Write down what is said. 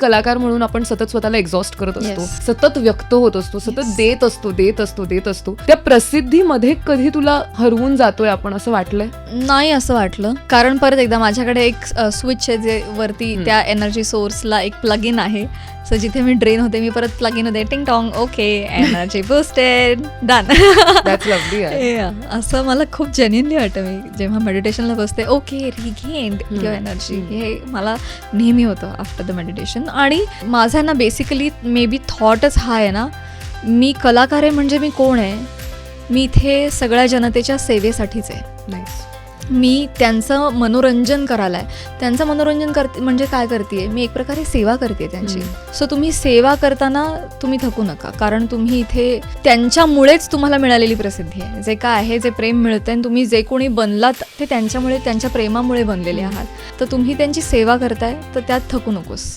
कलाकार म्हणून आपण सतत स्वतःला एक्झॉस्ट करत असतो, Yes. सतत व्यक्त होत असतो, सतत Yes. देत असतो. त्या प्रसिद्धीमध्ये कधी तुला हरवून जातोय आपण असं वाटलंय? नाही असं वाटलं, कारण परत एकदा माझ्याकडे एक स्विच आहे जे वरती त्या एनर्जी सोर्सला एक प्लग इन आहे. सो जिथे मी ड्रेन होते मी परत प्लग इन होते, टिंग tong, okay energy busted, done. That's lovely यार. असं मला खूप जेन्युइनली वाटतं. मी जेव्हा मेडिटेशनला बसते, ओके रिगेन्ड युअर एनर्जी, हे मला नेहमी होतं आफ्टर द मेडिटेशन. आणि माझा ना बेसिकली मे बी थॉटच हा आहे ना, मी कलाकार आहे म्हणजे मी कोण आहे, मी इथे सगळ्या जनतेच्या सेवेसाठीच आहे. नाईस. मी त्यांचं मनोरंजन करायला आहे. त्यांचं मनोरंजन करते म्हणजे काय करते, मी एक प्रकारे सेवा करते त्यांची. सो तुम्ही सेवा करताना तुम्ही थकू नका, कारण तुम्ही इथे त्यांच्यामुळेच तुम्हाला मिळालेली प्रसिद्धी आहे. जे काय आहे, जे प्रेम मिळतंय आणि तुम्ही जे कोणी बनलात ते त्यांच्यामुळे, त्यांच्या प्रेमामुळे बनलेले आहात. तर तुम्ही त्यांची सेवा करताय तर त्यात थकू नकोस.